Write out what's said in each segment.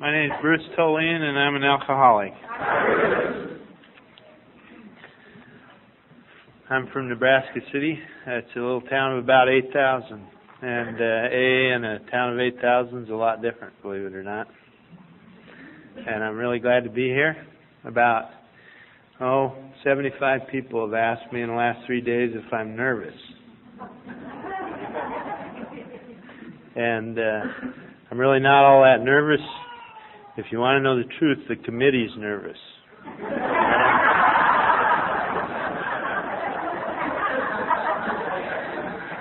My name is Bruce Tolleen, and I'm an alcoholic. I'm from Nebraska City. It's a little town of about 8,000. And AA in a town of 8,000 is a lot different, believe it or not. And I'm really glad to be here. About, 75 people have asked me in the last 3 days if I'm nervous. And I'm really not all that nervous. If you want to know the truth, the committee's nervous.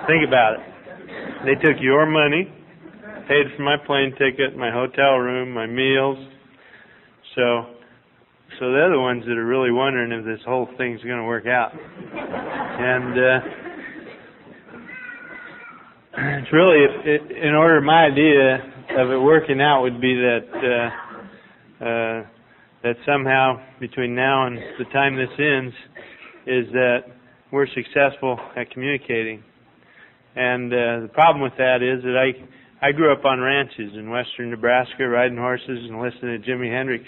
Think about it. They took your money, paid for my plane ticket, my hotel room, my meals. So they're the ones that are really wondering if this whole thing's going to work out. And it's really, in order, my idea of it working out would be that that somehow between now and the time this ends is that we're successful at communicating. And the problem with that is that I grew up on ranches in western Nebraska, riding horses and listening to Jimi Hendrix.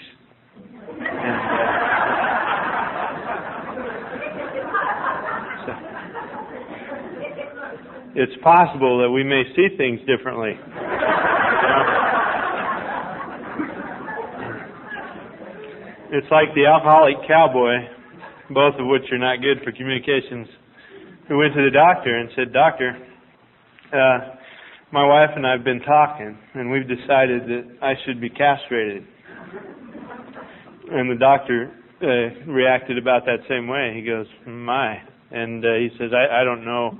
And, so it's possible that we may see things differently. It's like the alcoholic cowboy, both of which are not good for communications, who went to the doctor and said, "Doctor, my wife and I have been talking, and we've decided that I should be castrated." And the doctor reacted about that same way. He goes, "My." And he says, I don't know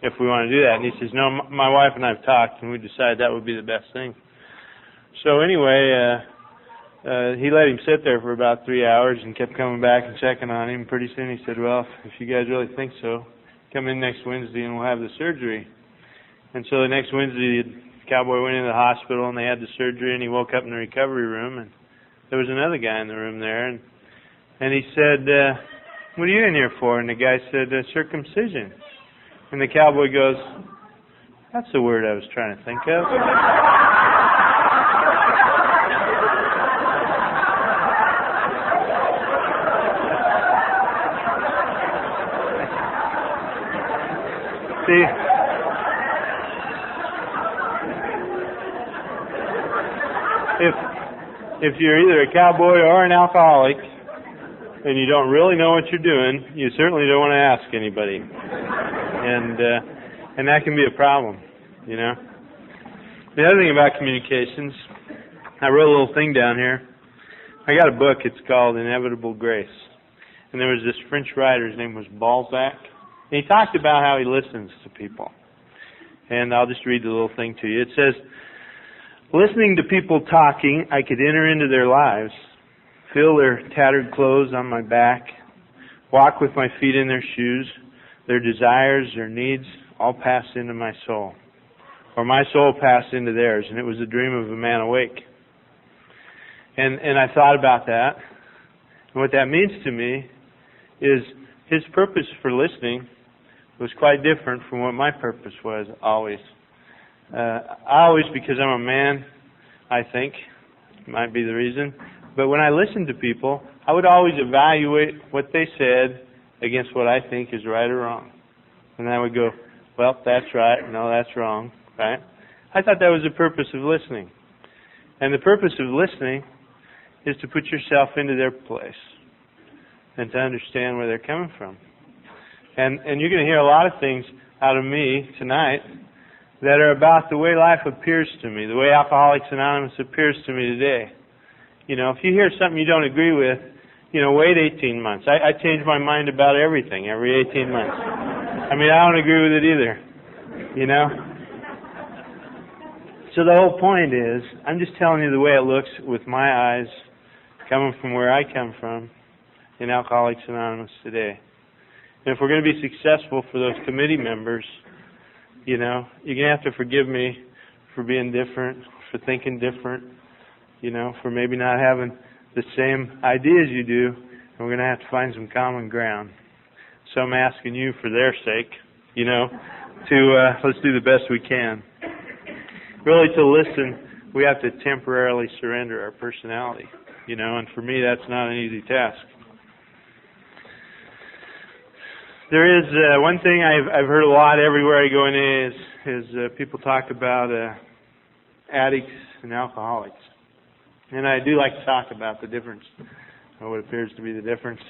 if we want to do that. And he says, "No, my wife and I have talked, and we decided that would be the best thing." So anyway, he let him sit there for about 3 hours and kept coming back and checking on him. Pretty soon he said, "Well, if you guys really think so, come in next Wednesday and we'll have the surgery." And so the next Wednesday, the cowboy went into the hospital and they had the surgery, and he woke up in the recovery room, and there was another guy in the room there, and he said, "What are you in here for?" And the guy said, "Circumcision." And the cowboy goes, "That's the word I was trying to think of." See, if you're either a cowboy or an alcoholic and you don't really know what you're doing, you certainly don't want to ask anybody. And that can be a problem, you know. The other thing about communications, I wrote a little thing down here. I got a book, it's called Inevitable Grace. And there was this French writer, his name was Balzac. And he talked about how he listens to people. And I'll just read the little thing to you. It says, "Listening to people talking, I could enter into their lives, feel their tattered clothes on my back, walk with my feet in their shoes, their desires, their needs, all passed into my soul. Or my soul passed into theirs, and it was a dream of a man awake." And I thought about that. And what that means to me is his purpose for listening was quite different from what my purpose was always. Because I'm a man, I think, might be the reason. But when I listened to people, I would always evaluate what they said against what I think is right or wrong. And I would go, "Well, that's right. No, that's wrong." Right? I thought that was the purpose of listening. And the purpose of listening is to put yourself into their place and to understand where they're coming from. And you're going to hear a lot of things out of me tonight that are about the way life appears to me, the way Alcoholics Anonymous appears to me today. You know, if you hear something you don't agree with, wait 18 months. I change my mind about everything every 18 months. I mean, I don't agree with it either, So the whole point is, I'm just telling you the way it looks with my eyes, coming from where I come from in Alcoholics Anonymous today. And if we're going to be successful for those committee members, you're going to have to forgive me for being different, for thinking different, for maybe not having the same ideas you do, and we're going to have to find some common ground. So I'm asking you for their sake, to let's do the best we can. Really to listen we have to temporarily surrender our personality, and for me that's not an easy task. There is one thing I've heard a lot everywhere I go in is people talk about addicts and alcoholics. And I do like to talk about the difference, or what appears to be the difference.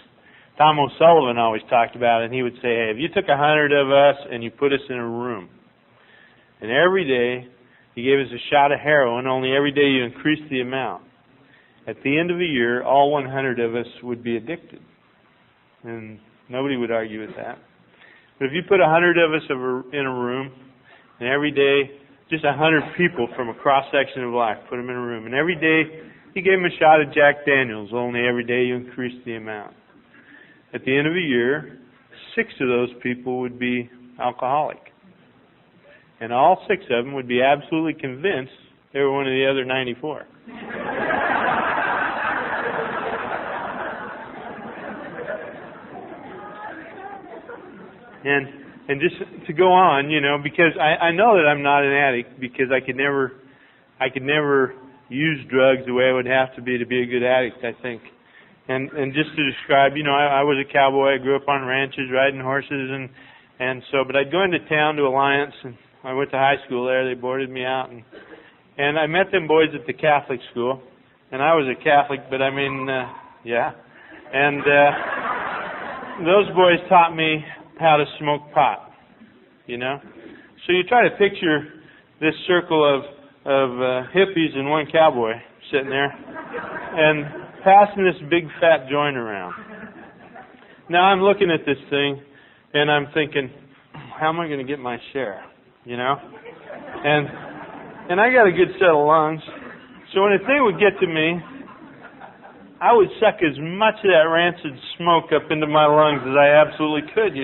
Tom O'Sullivan always talked about it, and he would say, hey, if you took 100 of us and you put us in a room, and every day you gave us a shot of heroin, only every day you increased the amount, at the end of a year, all 100 of us would be addicted. And nobody would argue with that. But if you put 100 of us in a room, and every day, just 100 people from a cross-section of life, put them in a room, and every day you gave them a shot of Jack Daniels, only every day you increased the amount. At the end of a year, 6 of those people would be alcoholic. And all 6 of them would be absolutely convinced they were one of the other 94. And just to go on, because I know that I'm not an addict, because I could never use drugs the way I would have to be a good addict, I think. And just to describe, I was a cowboy. I grew up on ranches, riding horses, but I'd go into town to Alliance, and I went to high school there. They boarded me out, and I met them boys at the Catholic school, and I was a Catholic, but yeah. And those boys taught me how to smoke pot, So you try to picture this circle of hippies and one cowboy sitting there and passing this big fat joint around. Now I'm looking at this thing and I'm thinking, how am I going to get my share, And I got a good set of lungs, so when the thing would get to me, I would suck as much of that rancid smoke up into my lungs as I absolutely could,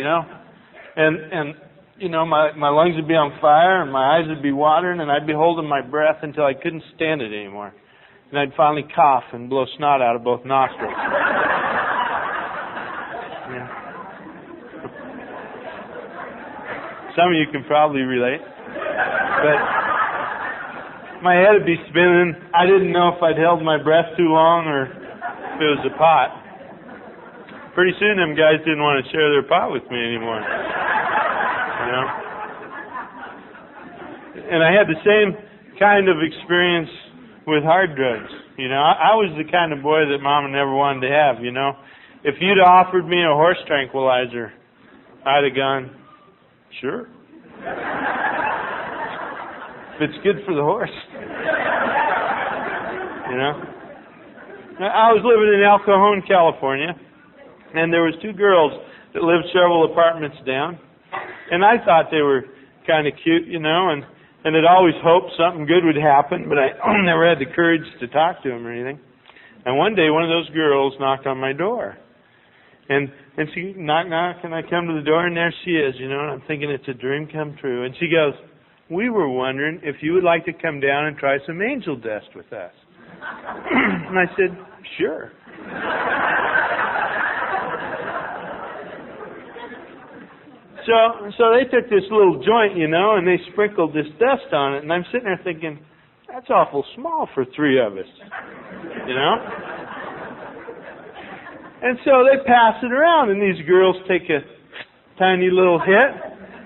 And my lungs would be on fire and my eyes would be watering and I'd be holding my breath until I couldn't stand it anymore. And I'd finally cough and blow snot out of both nostrils. Yeah. Some of you can probably relate. But my head would be spinning. I didn't know if I'd held my breath too long or if it was a pot. Pretty soon them guys didn't want to share their pot with me anymore. And I had the same kind of experience with hard drugs. I was the kind of boy that Mama never wanted to have, If you'd offered me a horse tranquilizer, I'd have gone, sure. If it's good for the horse. I was living in El Cajon, California, and there was 2 girls that lived several apartments down. And I thought they were kind of cute, and I'd always hoped something good would happen, but I never had the courage to talk to them or anything. And one day, one of those girls knocked on my door. And she knock, and I come to the door, and there she is, and I'm thinking it's a dream come true. And she goes, we were wondering if you would like to come down and try some angel dust with us. And I said, sure. So they took this little joint, and they sprinkled this dust on it, and I'm sitting there thinking, that's awful small for 3 of us, And so they pass it around, and these girls take a tiny little hit,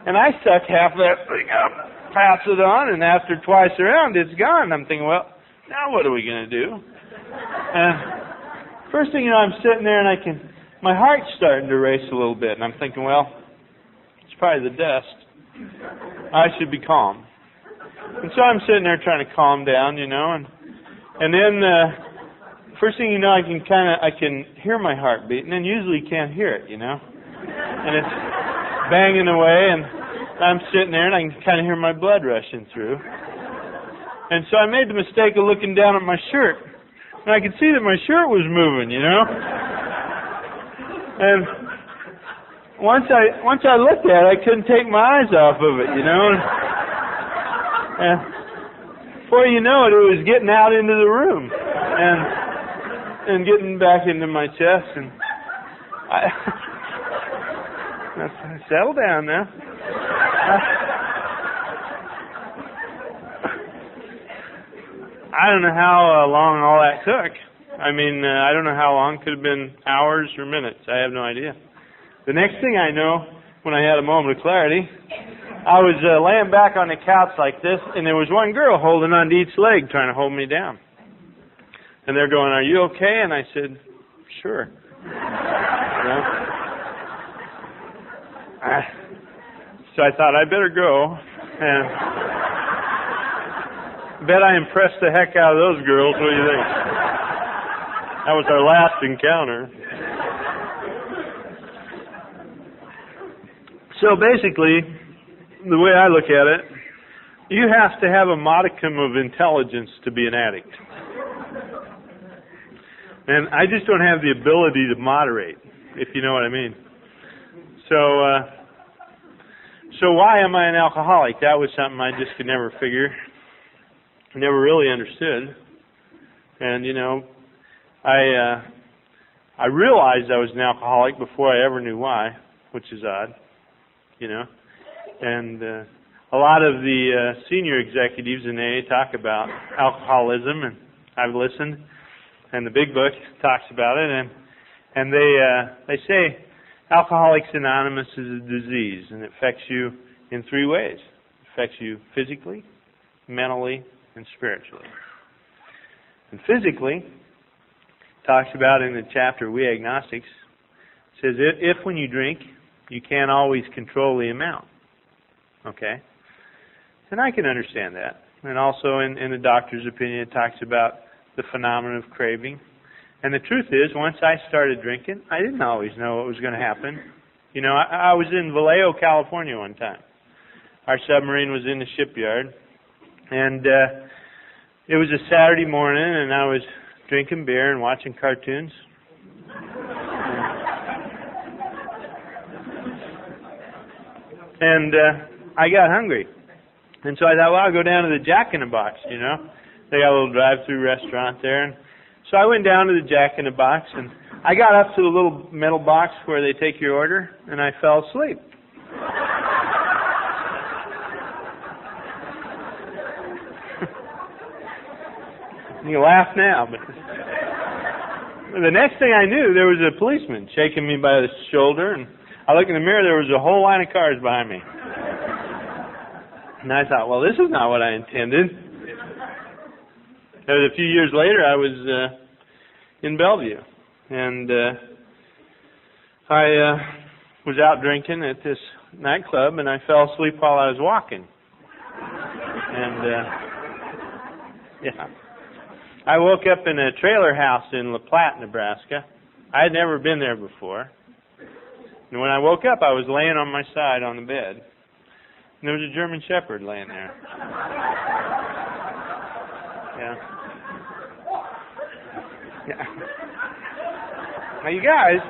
and I suck half that thing up, pass it on, and after twice around, it's gone. I'm thinking, well, now what are we going to do? And first thing you know, I'm sitting there, and my heart's starting to race a little bit, and I'm thinking, well, probably the dust. I should be calm. And so I'm sitting there trying to calm down, and then first thing you know, I can hear my heart beat, and then usually you can't hear it, and it's banging away, and I'm sitting there and I can kind of hear my blood rushing through. And so I made the mistake of looking down at my shirt, and I could see that my shirt was moving, and Once I looked at it, I couldn't take my eyes off of it, And before you know it, it was getting out into the room and getting back into my chest. And I settle down now. I don't know how long all that took. I mean, I don't know how long. Could have been hours or minutes. I have no idea. The next thing I know, when I had a moment of clarity, I was laying back on the couch like this, and there was one girl holding on to each leg, trying to hold me down. And they're going, "Are you okay?" And I said, "Sure." So I thought, I better go. And bet I impressed the heck out of those girls. What do you think? That was our last encounter. So basically, the way I look at it, you have to have a modicum of intelligence to be an addict. And I just don't have the ability to moderate, if you know what I mean. So why am I an alcoholic? That was something I just could never figure. Never really understood. And, I realized I was an alcoholic before I ever knew why, which is odd, And a lot of the senior executives in AA talk about alcoholism, and I've listened, and the big book talks about it, and they say Alcoholics Anonymous is a disease, and it affects you in three ways. It affects you physically, mentally, and spiritually. And physically, talks about in the chapter We Agnostics, says if when you drink, you can't always control the amount. Okay? And I can understand that. And also in the doctor's opinion, it talks about the phenomenon of craving. And the truth is, once I started drinking, I didn't always know what was going to happen. I was in Vallejo, California one time. Our submarine was in the shipyard. And it was a Saturday morning, and I was drinking beer and watching cartoons. And I got hungry. And so I thought, well, I'll go down to the Jack in the Box, They got a little drive-through restaurant there. And so I went down to the Jack in the Box, and I got up to the little metal box where they take your order, and I fell asleep. You can laugh now, but the next thing I knew, there was a policeman shaking me by the shoulder, and I looked in the mirror, there was a whole line of cars behind me. And I thought, well, this is not what I intended. It was a few years later, I was in Bellevue, and I was out drinking at this nightclub, and I fell asleep while I was walking. And I woke up in a trailer house in La Platte, Nebraska. I had never been there before. And when I woke up, I was laying on my side on the bed. And there was a German Shepherd laying there. Yeah. Now, you guys,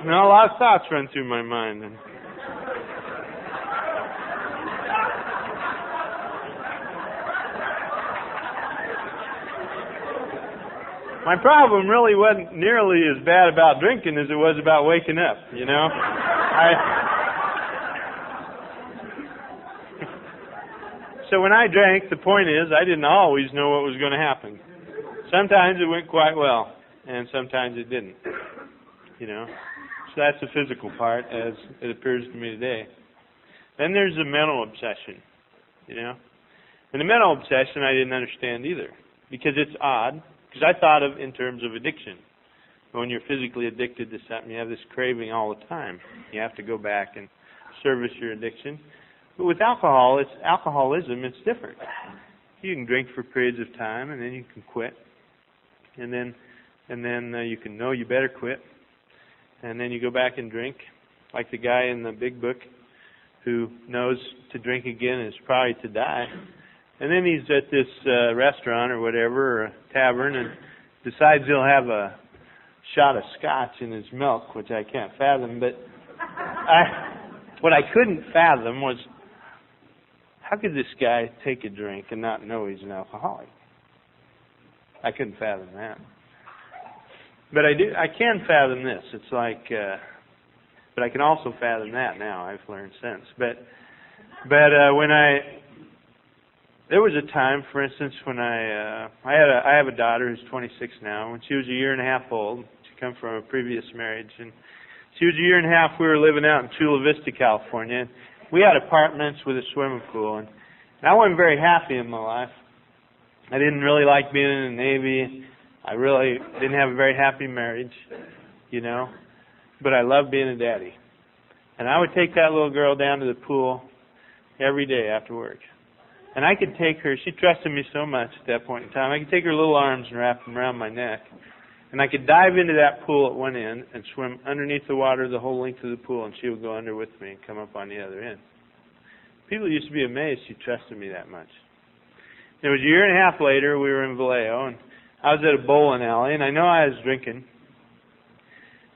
a lot of thoughts run through my mind. And my problem really wasn't nearly as bad about drinking as it was about waking up, So when I drank, the point is, I didn't always know what was going to happen. Sometimes it went quite well, and sometimes it didn't. So that's the physical part, as it appears to me today. Then there's the mental obsession, And the mental obsession I didn't understand either, because it's odd. Because I thought of in terms of addiction. When you're physically addicted to something, you have this craving all the time. You have to go back and service your addiction. But with alcoholism, it's different. You can drink for periods of time, and then you can quit. And then you can know you better quit. And then you go back and drink, like the guy in the big book who knows to drink again is probably to die. And then he's at this restaurant or whatever, or a tavern, and decides he'll have a shot of scotch in his milk, which I can't fathom. But what I couldn't fathom was, how could this guy take a drink and not know he's an alcoholic? I couldn't fathom that. But I can fathom this. It's like, but I can also fathom that now. I've learned since. But when There was a time, for instance, when I have a daughter who's 26 now. When she was a year and a half old, she come from a previous marriage, and she was a year and a half. We were living out in Chula Vista, California. We had apartments with a swimming pool, and I wasn't very happy in my life. I didn't really like being in the Navy. I really didn't have a very happy marriage, you know. But I loved being a daddy. And I would take that little girl down to the pool every day after work. And I could take her, she trusted me so much at that point in time, I could take her little arms and wrap them around my neck. And I could dive into that pool at one end and swim underneath the water the whole length of the pool, and she would go under with me and come up on the other end. People used to be amazed she trusted me that much. It was a year and a half later, we were in Vallejo, and I was at a bowling alley, and I know I was drinking.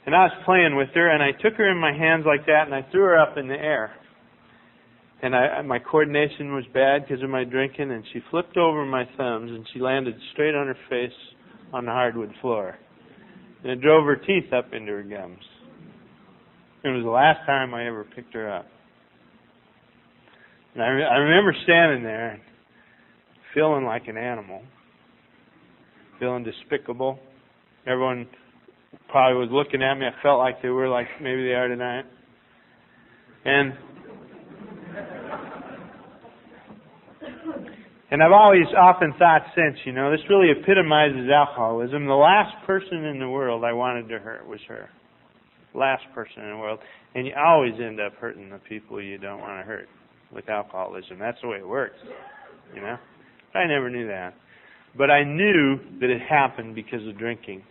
And I was playing with her, and I took her in my hands like that, and I threw her up in the air. And my coordination was bad because of my drinking, and she flipped over my thumbs, and she landed straight on her face on the hardwood floor. And it drove her teeth up into her gums. It was the last time I ever picked her up. And I remember standing there and feeling like an animal, feeling despicable. Everyone probably was looking at me. I felt like they were, like maybe they are tonight. And I've always often thought since, you know, this really epitomizes alcoholism. The last person in the world I wanted to hurt was her. Last person in the world. And you always end up hurting the people you don't want to hurt with alcoholism. That's the way it works, you know. But I never knew that. But I knew that it happened because of drinking.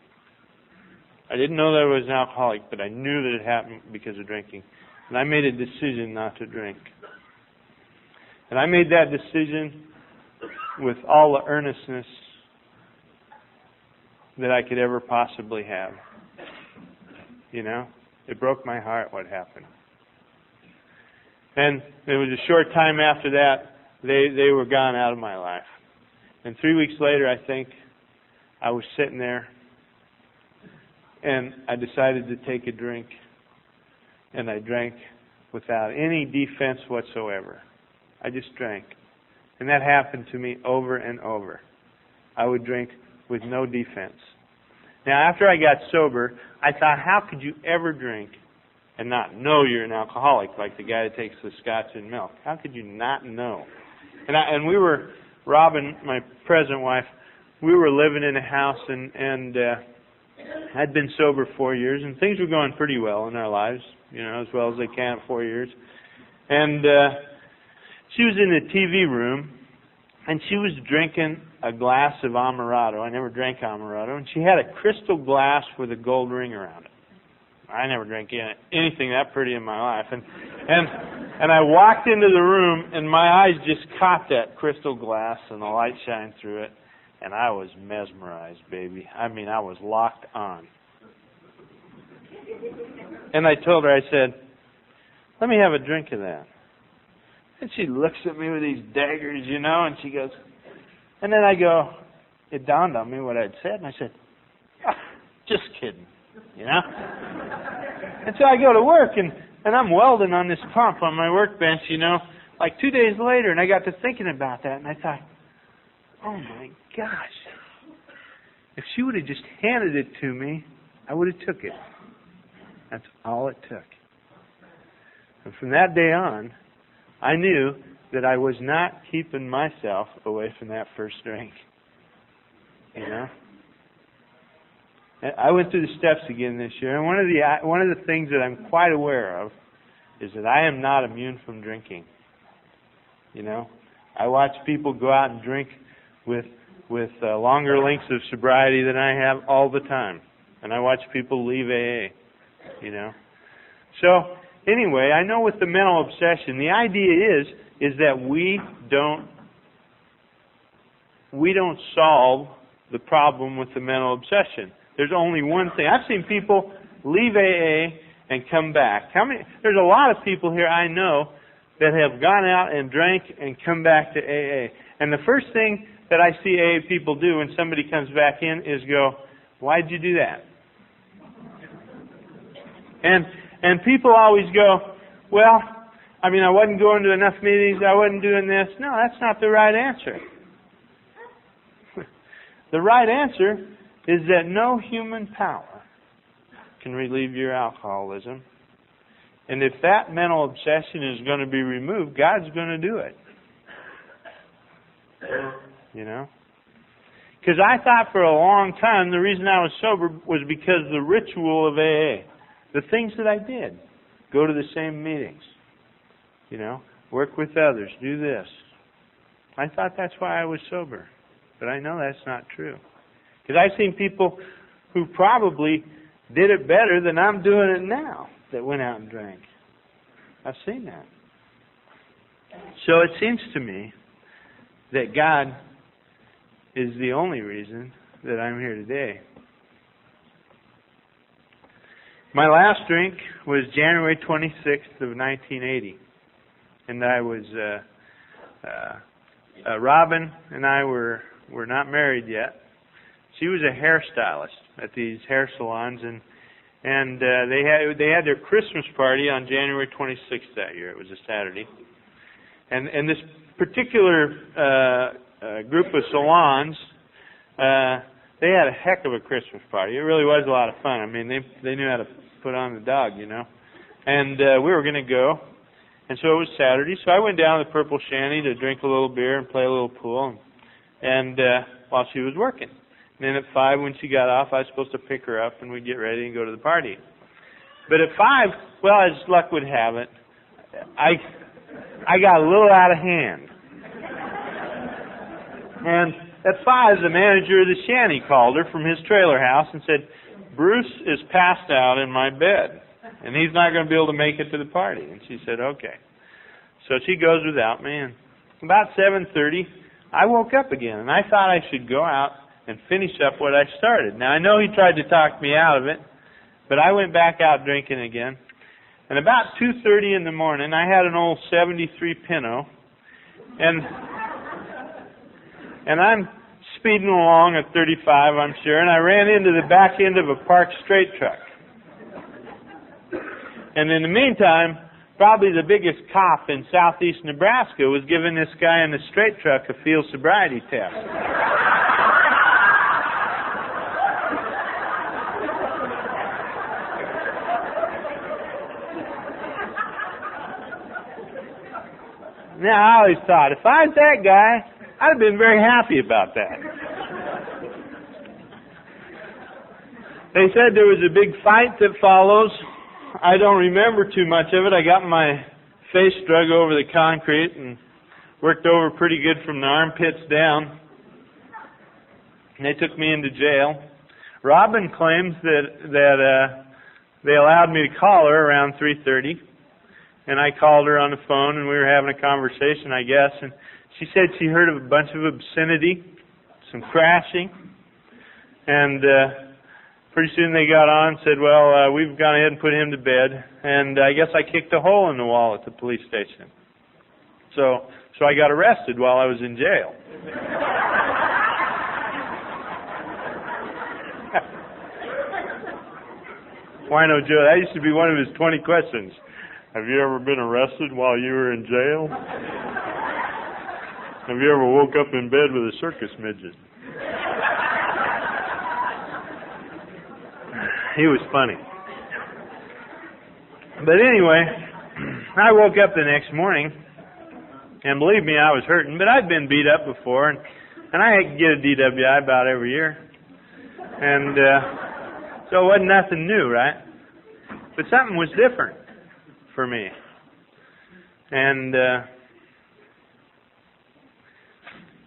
I didn't know that I was an alcoholic, but I knew that it happened because of drinking. And I made a decision not to drink. And I made that decision with all the earnestness that I could ever possibly have. You know, it broke my heart what happened. And it was a short time after that, they were gone out of my life. And 3 weeks later, I think, I was sitting there, and I decided to take a drink. And I drank without any defense whatsoever. I just drank. And that happened to me over and over. I would drink with no defense. Now, after I got sober, I thought, how could you ever drink and not know you're an alcoholic, like the guy that takes the scotch and milk? How could you not know? And we were, Robin, my present wife, we were living in a house, and I'd been sober 4 years, and things were going pretty well in our lives, you know, as well as they can at 4 years. And she was in the TV room, and she was drinking a glass of Amaretto. I never drank Amaretto. And she had a crystal glass with a gold ring around it. I never drank anything that pretty in my life. And I walked into the room, and my eyes just caught that crystal glass, and the light shined through it. And I was mesmerized, baby. I mean, I was locked on. And I told her, I said, let me have a drink of that. And she looks at me with these daggers, you know, and she goes, and then I go, it dawned on me what I'd said, and I said, just kidding, you know. And so I go to work, and I'm welding on this pump on my workbench, you know, like 2 days later, and I got to thinking about that, and I thought, oh my gosh, if she would have just handed it to me, I would have took it. That's all it took. And from that day on, I knew that I was not keeping myself away from that first drink. You know? I went through the steps again this year, and one of the things that I'm quite aware of is that I am not immune from drinking. You know? I watch people go out and drink with longer lengths of sobriety than I have all the time. And I watch people leave AA. You know? So, anyway, I know with the mental obsession, the idea is that we don't solve the problem with the mental obsession. There's only one thing. I've seen people leave AA and come back. There's a lot of people here I know that have gone out and drank and come back to AA. And the first thing that I see AA people do when somebody comes back in is go, why'd you do that? And people always go, well, I wasn't going to enough meetings, I wasn't doing this. No, that's not the right answer. The right answer is that no human power can relieve your alcoholism. And if that mental obsession is going to be removed, God's going to do it. You know? Because I thought for a long time the reason I was sober was because the ritual of AA. The things that I did. Go to the same meetings. You know? Work with others. Do this. I thought that's why I was sober. But I know that's not true. Because I've seen people who probably did it better than I'm doing it now that went out and drank. I've seen that. So it seems to me that God is the only reason that I'm here today. My last drink was January 26th of 1980. And I was, Robin and I were not married yet. She was a hairstylist at these hair salons, and they had their Christmas party on January 26th that year. It was a Saturday. And this particular group of salons, they had a heck of a Christmas party. It really was a lot of fun. They knew how to put on the dog, you know. And we were going to go. And so it was Saturday. So I went down to the Purple Shanty to drink a little beer and play a little pool. And while she was working. And then at 5, when she got off, I was supposed to pick her up and we'd get ready and go to the party. But at 5, well, as luck would have it, I got a little out of hand. And at 5, the manager of the shanty called her from his trailer house and said, "Bruce is passed out in my bed, and he's not going to be able to make it to the party." And she said, "Okay." So she goes without me, and about 7:30, I woke up again, and I thought I should go out and finish up what I started. Now, I know he tried to talk me out of it, but I went back out drinking again. And about 2:30 in the morning, I had an old 73 Pinto, and I'm speeding along at 35, I'm sure, and I ran into the back end of a parked straight truck. And in the meantime, probably the biggest cop in southeast Nebraska was giving this guy in the straight truck a field sobriety test. Now, I always thought, if I was that guy, I'd have been very happy about that. They said there was a big fight that follows. I don't remember too much of it. I got my face drug over the concrete and worked over pretty good from the armpits down. And they took me into jail. Robin claims that they allowed me to call her around 3:30. And I called her on the phone, and we were having a conversation, I guess. And she said she heard of a bunch of obscenity, some crashing. And pretty soon they got on and said, "Well, we've gone ahead and put him to bed." And I guess I kicked a hole in the wall at the police station. So I got arrested while I was in jail. Wino Joe, that used to be one of his 20 questions. Have you ever been arrested while you were in jail? Have you ever woke up in bed with a circus midget? He was funny. But anyway, I woke up the next morning, and believe me, I was hurting, but I'd been beat up before, and I get a DWI about every year. And so it wasn't nothing new, right? But something was different for me. And,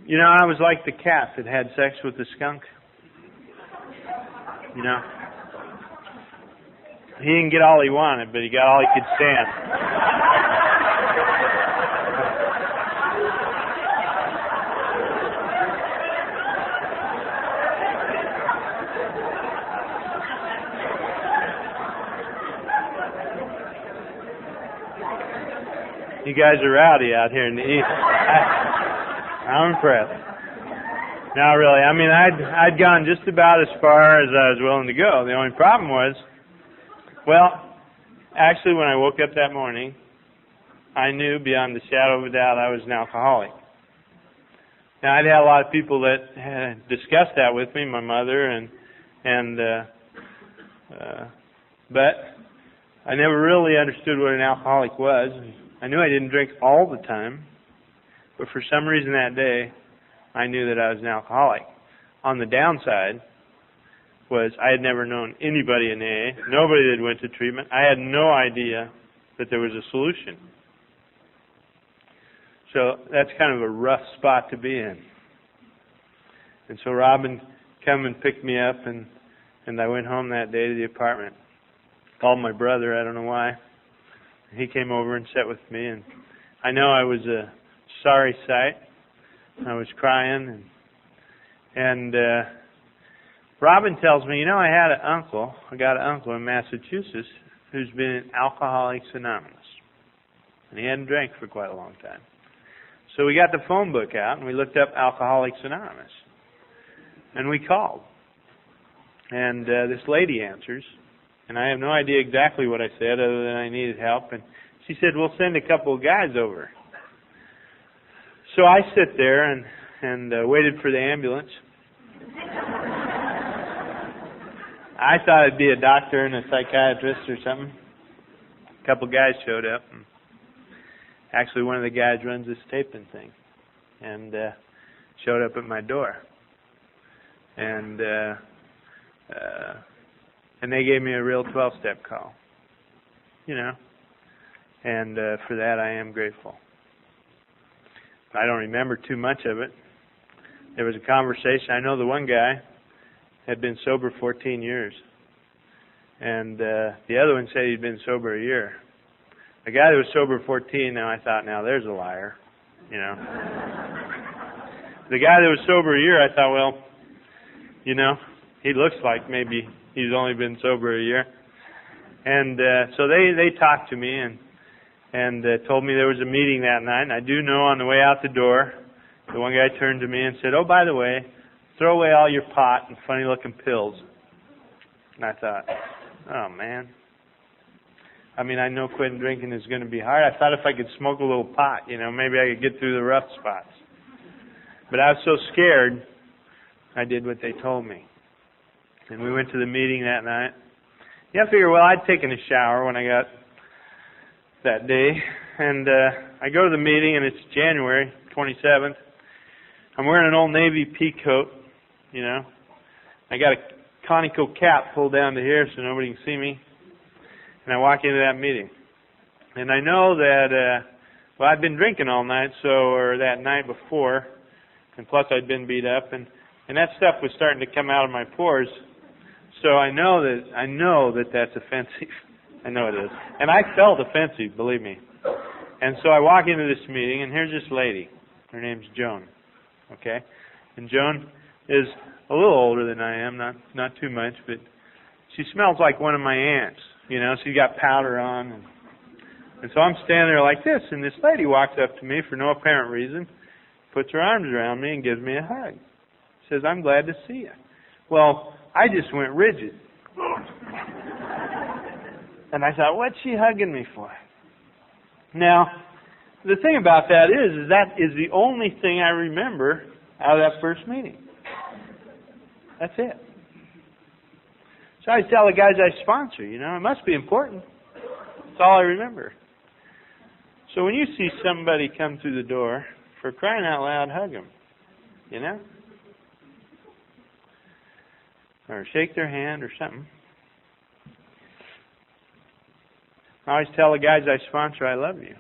you know, I was like the cat that had sex with the skunk. You know? He didn't get all he wanted, but he got all he could stand. You guys are rowdy out here in the East. I'm impressed. No, really. I mean, I'd gone just about as far as I was willing to go. The only problem was, well, actually, when I woke up that morning, I knew beyond the shadow of a doubt I was an alcoholic. Now, I'd had a lot of people that had discussed that with me, my mother, but I never really understood what an alcoholic was. I knew I didn't drink all the time, but for some reason that day, I knew that I was an alcoholic. On the downside was I had never known anybody in AA, nobody that went to treatment. I had no idea that there was a solution. So that's kind of a rough spot to be in. And so Robin came and picked me up, and I went home that day to the apartment. Called my brother, I don't know why. He came over and sat with me, and I know I was a sorry sight. I was crying, and Robin tells me, I got an uncle in Massachusetts who's been in Alcoholics Anonymous. And he hadn't drank for quite a long time. So we got the phone book out, and we looked up Alcoholics Anonymous. And we called. And this lady answers, and I have no idea exactly what I said other than I needed help. And she said, we'll send a couple of guys over. So I sit there and waited for the ambulance. I thought it'd be a doctor and a psychiatrist or something. A couple guys showed up. And actually, one of the guys runs this taping thing, and showed up at my door. And they gave me a real 12-step call, And for that, I am grateful. I don't remember too much of it. There was a conversation. I know the one guy had been sober 14 years. And the other one said he'd been sober a year. The guy that was sober 14, now I thought, now there's a liar. The guy that was sober a year, I thought, well, he looks like maybe he's only been sober a year. And so they talked to me and told me there was a meeting that night. And I do know on the way out the door, the one guy turned to me and said, oh, by the way, throw away all your pot and funny-looking pills. And I thought, oh, man. I mean, I know quitting drinking is going to be hard. I thought if I could smoke a little pot, maybe I could get through the rough spots. But I was so scared, I did what they told me. And we went to the meeting that night. Yeah, I figured, well, I'd taken a shower when I got that day. And I go to the meeting, and it's January 27th. I'm wearing an old Navy pea coat, I got a conical cap pulled down to here so nobody can see me. And I walk into that meeting. And I know that, I'd been drinking all night, or that night before, and plus I'd been beat up, and that stuff was starting to come out of my pores. So I know that that's offensive. I know it is. And I felt offensive, believe me. And so I walk into this meeting, and here's this lady. Her name's Joan. Okay? And Joan is a little older than I am, not too much, but she smells like one of my aunts. She's got powder on. And so I'm standing there like this, and this lady walks up to me for no apparent reason, puts her arms around me and gives me a hug. Says, I'm glad to see you. Well, I just went rigid. And I thought, what's she hugging me for? Now, the thing about that is that is the only thing I remember out of that first meeting. That's it. So I tell the guys I sponsor, it must be important. That's all I remember. So when you see somebody come through the door, for crying out loud, hug them, or shake their hand or something. I always tell the guys I sponsor, I love you.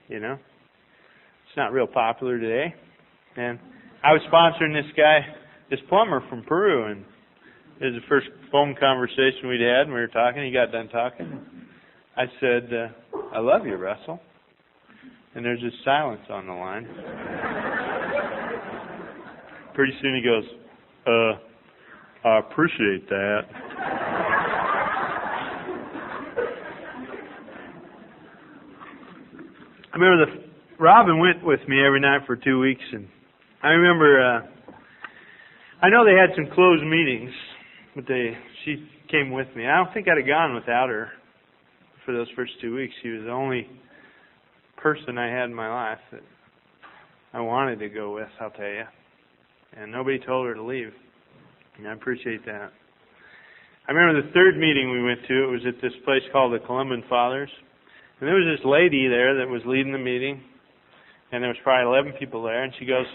It's not real popular today. And I was sponsoring this guy, this plumber from Peru, and it was the first phone conversation we'd had, and we were talking. He got done talking. I said, I love you, Russell. And there's this silence on the line. Pretty soon he goes, I appreciate that. I remember Robin went with me every night for 2 weeks, and I remember, I know they had some closed meetings, but she came with me. I don't think I'd have gone without her for those first 2 weeks. She was the only person I had in my life that I wanted to go with, I'll tell you. And nobody told her to leave. And I appreciate that. I remember the third meeting we went to. It was at this place called the Columban Fathers. And there was this lady there that was leading the meeting. And there was probably 11 people there. And she goes,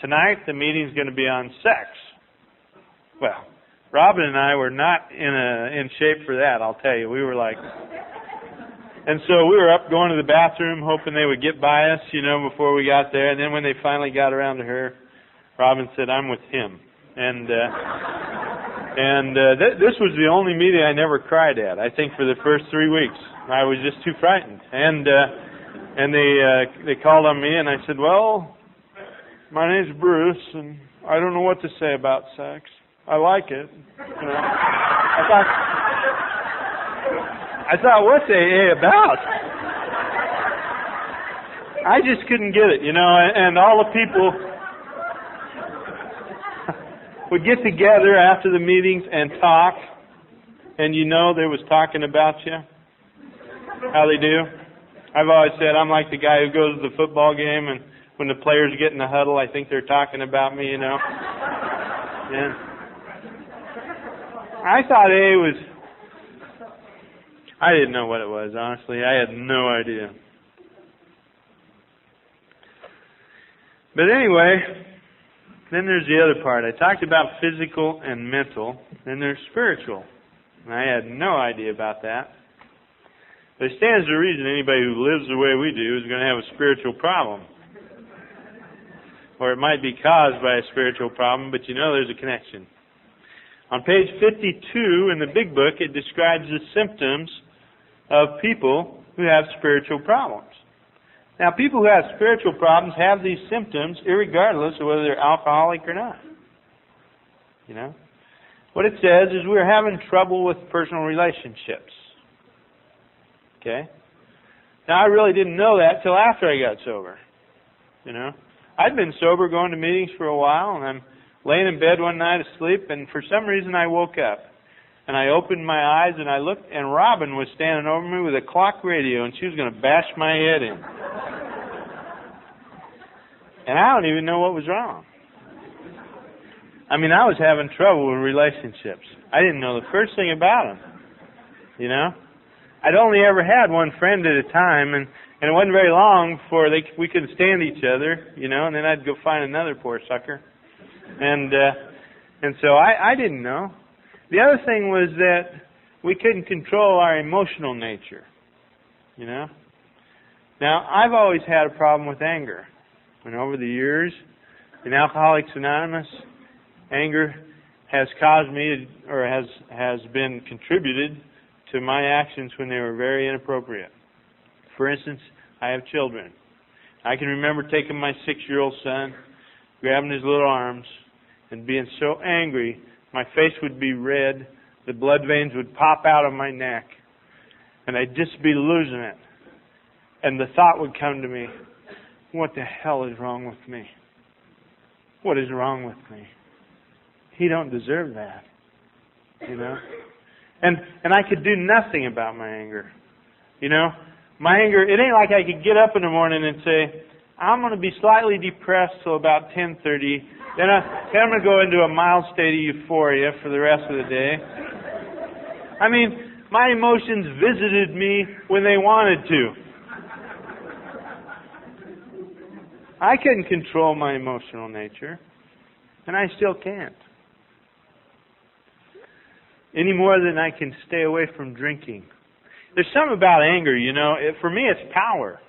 "Tonight the meeting's going to be on sex." Well, Robin and I were not in shape for that, I'll tell you. We were like... And so we were up going to the bathroom hoping they would get by us, before we got there. And then when they finally got around to her, Robin said, "I'm with him." And this was the only meeting I never cried at, I think, for the first 3 weeks. I was just too frightened. And they called on me, and I said, "Well, my name's Bruce, and I don't know what to say about sex. I like it." I thought, what's AA about? I just couldn't get it, and all the people would get together after the meetings and talk, and they was talking about you, how they do. I've always said I'm like the guy who goes to the football game, and when the players get in the huddle, I think they're talking about me, And I thought AA was... I didn't know what it was, honestly. I had no idea. But anyway, then there's the other part. I talked about physical and mental. Then there's spiritual. And I had no idea about that. But it stands to reason anybody who lives the way we do is going to have a spiritual problem. Or it might be caused by a spiritual problem, but there's a connection. On page 52 in the big book, it describes the symptoms of people who have spiritual problems. Now, people who have spiritual problems have these symptoms irregardless of whether they're alcoholic or not. What it says is we're having trouble with personal relationships. Okay? Now, I really didn't know that till after I got sober. I'd been sober going to meetings for a while, and I'm laying in bed one night asleep, and for some reason I woke up. And I opened my eyes and I looked, and Robin was standing over me with a clock radio, and she was going to bash my head in. And I don't even know what was wrong. I was having trouble with relationships. I didn't know the first thing about them. I'd only ever had one friend at a time, and it wasn't very long before we couldn't stand each other, and then I'd go find another poor sucker. And so I didn't know. The other thing was that we couldn't control our emotional nature, Now, I've always had a problem with anger. And over the years, in Alcoholics Anonymous, anger has caused me, or has been contributed to my actions when they were very inappropriate. For instance, I have children. I can remember taking my 6-year-old son, grabbing his little arms, and being so angry, my face would be red, the blood veins would pop out of my neck, and I'd just be losing it. And the thought would come to me, what the hell is wrong with me? What is wrong with me? He don't deserve that, And I could do nothing about my anger. My anger, it ain't like I could get up in the morning and say, I'm going to be slightly depressed till about 10:30. Then I'm going to go into a mild state of euphoria for the rest of the day. My emotions visited me when they wanted to. I couldn't control my emotional nature, and I still can't. Any more than I can stay away from drinking. There's something about anger, for me it's power.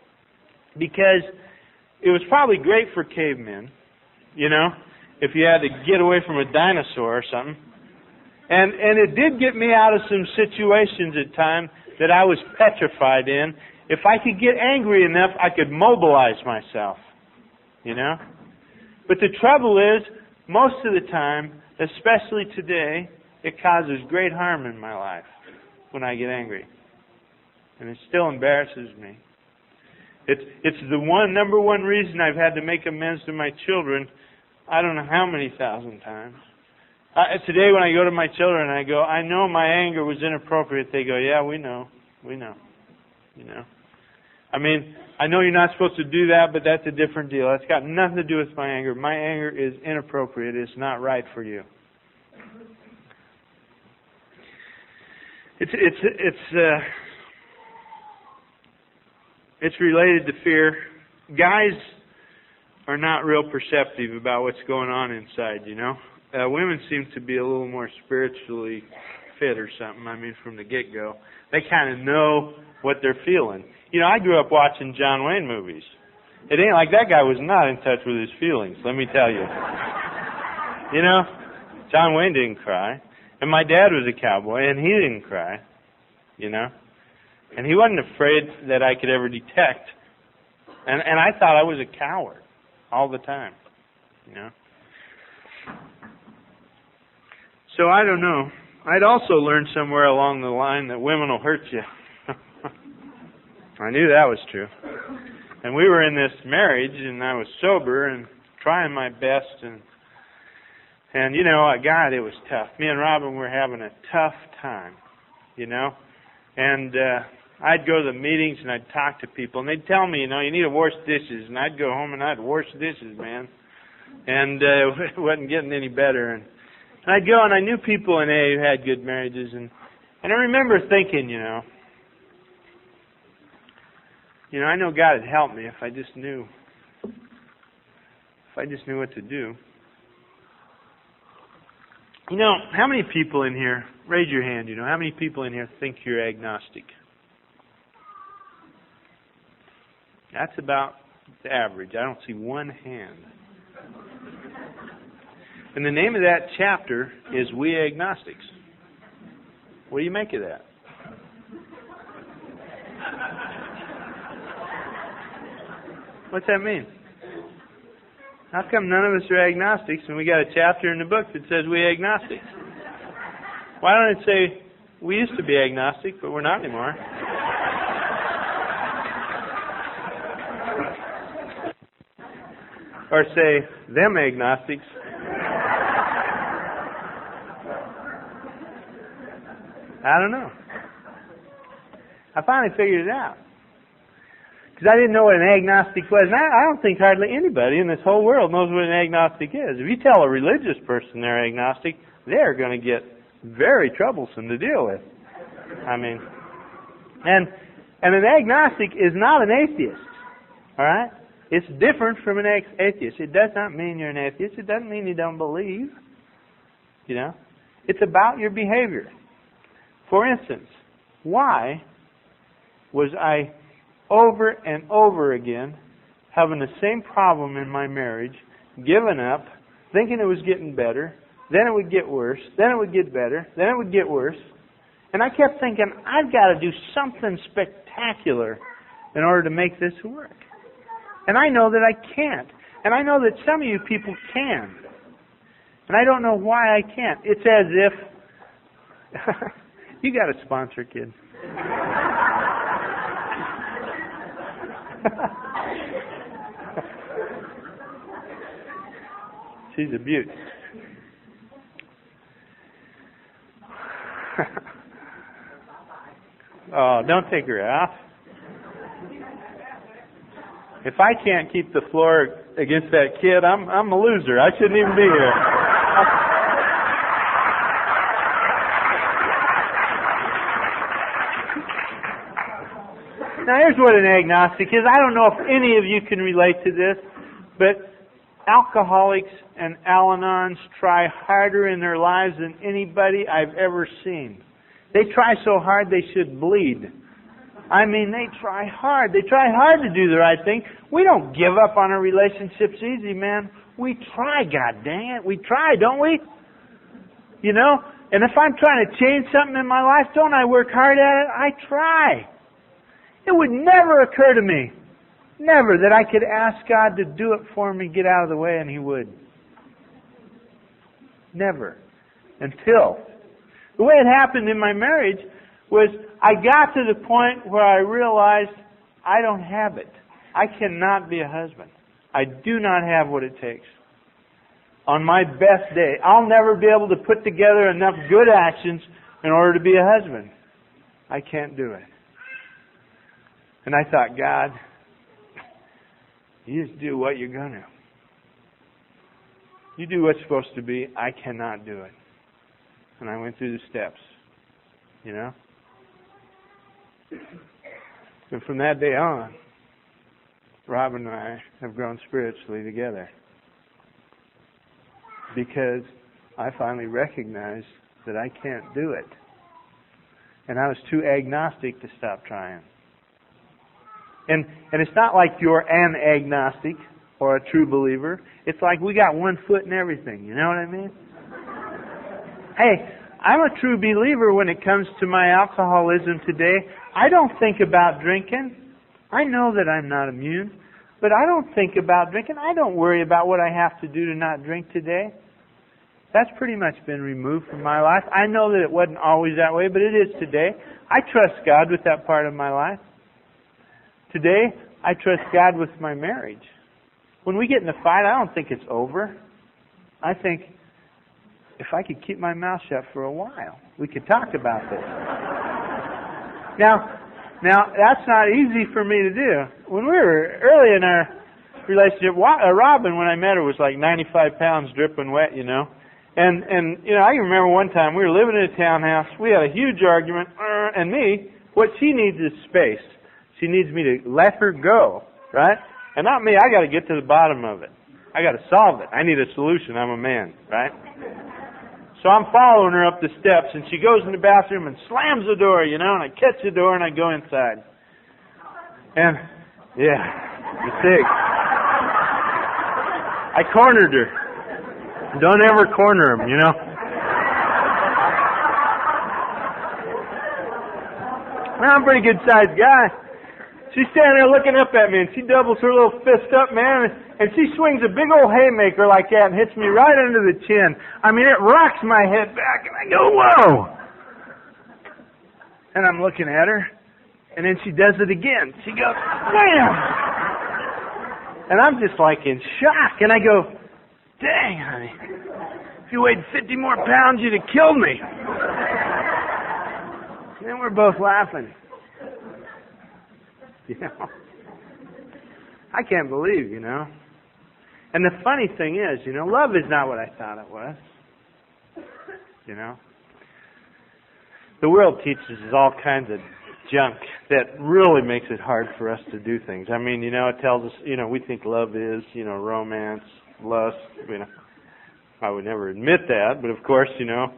Because it was probably great for cavemen, if you had to get away from a dinosaur or something. And it did get me out of some situations at times that I was petrified in. If I could get angry enough, I could mobilize myself, But the trouble is, most of the time, especially today, it causes great harm in my life when I get angry. And it still embarrasses me. It's the number one reason I've had to make amends to my children, I don't know how many thousand times. Today when I go to my children and I go, I know my anger was inappropriate, they go, yeah, we know. I mean, I know you're not supposed to do that, but that's a different deal. That's got nothing to do with my anger. My anger is inappropriate. It's not right for you. It's related to fear. Guys are not real perceptive about what's going on inside, you know. Women seem to be a little more spiritually fit or something. I mean, from the get-go. They kind of know what they're feeling. You know, I grew up watching John Wayne movies. It ain't like that guy was not in touch with his feelings, let me tell you. You know, John Wayne didn't cry. And my dad was a cowboy, and he didn't cry. You know. And he wasn't afraid that I could ever detect. And I thought I was a coward all the time. You know. So I don't know. I'd also learned somewhere along the line that women will hurt you. I knew that was true. And we were in this marriage, and I was sober and trying my best. And you know, God, it was tough. Me and Robin were having a tough time, you know. And I'd go to the meetings, and I'd talk to people, and they'd tell me, you know, you need to wash dishes. And I'd go home, and I'd wash dishes, man. And it wasn't getting any better. And I'd go, and I knew people in AA who had good marriages. And I remember thinking, you know, I know God would help me if I just knew what to do. You know, how many people in here, raise your hand, you know, how many people in here think you're agnostic? That's about the average. I don't see one hand. And the name of that chapter is We Agnostics. What do you make of that? What's that mean? How come none of us are agnostics and we got a chapter in the book that says we agnostics? Why don't it say we used to be agnostic, but we're not anymore? Or say them agnostics. I don't know. I finally figured it out. Because I didn't know what an agnostic was. And I don't think hardly anybody in this whole world knows what an agnostic is. If you tell a religious person they're agnostic, they're going to get very troublesome to deal with. I mean, and an agnostic is not an atheist. All right? It's different from an atheist. It does not mean you're an atheist. It doesn't mean you don't believe. You know? It's about your behavior. For instance, why was I over and over again having the same problem in my marriage, giving up, thinking it was getting better, then it would get worse, then it would get better, then it would get worse. And I kept thinking, I've got to do something spectacular in order to make this work. And I know that I can't. And I know that some of you people can. And I don't know why I can't. It's as if... You got a sponsor, kid. She's a beaut. Oh, don't take her off. If I can't keep the floor against that kid, I'm a loser. I shouldn't even be here. Now here's what an agnostic is. I don't know if any of you can relate to this, but alcoholics and Al-Anons try harder in their lives than anybody I've ever seen. They try so hard they should bleed. I mean, they try hard. They try hard to do the right thing. We don't give up on our relationships easy, man. We try, God dang it. We try, don't we? You know? And if I'm trying to change something in my life, don't I work hard at it? I try. It would never occur to me, never, that I could ask God to do it for me, get out of the way, and He would. Never. Until. The way it happened in my marriage was I got to the point where I realized I don't have it. I cannot be a husband. I do not have what it takes. On my best day, I'll never be able to put together enough good actions in order to be a husband. I can't do it. And I thought, God, you just do what you're going to. You do what's supposed to be. I cannot do it. And I went through the steps, you know. And from that day on, Rob and I have grown spiritually together. Because I finally recognized that I can't do it. And I was too agnostic to stop trying. And it's not like you're an agnostic or a true believer. It's like we got one foot in everything. You know what I mean? Hey, I'm a true believer when it comes to my alcoholism today. I don't think about drinking. I know that I'm not immune. But I don't think about drinking. I don't worry about what I have to do to not drink today. That's pretty much been removed from my life. I know that it wasn't always that way, but it is today. I trust God with that part of my life. Today, I trust God with my marriage. When we get in a fight, I don't think it's over. I think, if I could keep my mouth shut for a while, we could talk about this. Now, that's not easy for me to do. When we were early in our relationship, Robin, when I met her, was like 95 pounds dripping wet, you know. And you know, I can remember one time we were living in a townhouse. We had a huge argument, and what she needs is space. She needs me to let her go, right? And not me. I got to get to the bottom of it. I got to solve it. I need a solution. I'm a man, right? So I'm following her up the steps, and she goes in the bathroom and slams the door, you know, and I catch the door and I go inside. And, yeah, mistake. I cornered her. Don't ever corner them, you know. Well, I'm a pretty good sized guy. She's standing there looking up at me, and she doubles her little fist up, man, and she swings a big old haymaker like that and hits me right under the chin. I mean, it rocks my head back, and I go, whoa! And I'm looking at her, and then she does it again. She goes, wham! And I'm just like in shock, and I go, dang, honey, if you weighed 50 more pounds, you'd have killed me. And then we're both laughing. You know, I can't believe, you know. And the funny thing is, you know, love is not what I thought it was. You know. The world teaches us all kinds of junk that really makes it hard for us to do things. I mean, you know, it tells us, you know, we think love is, you know, romance, lust, you know. I would never admit that, but of course, you know,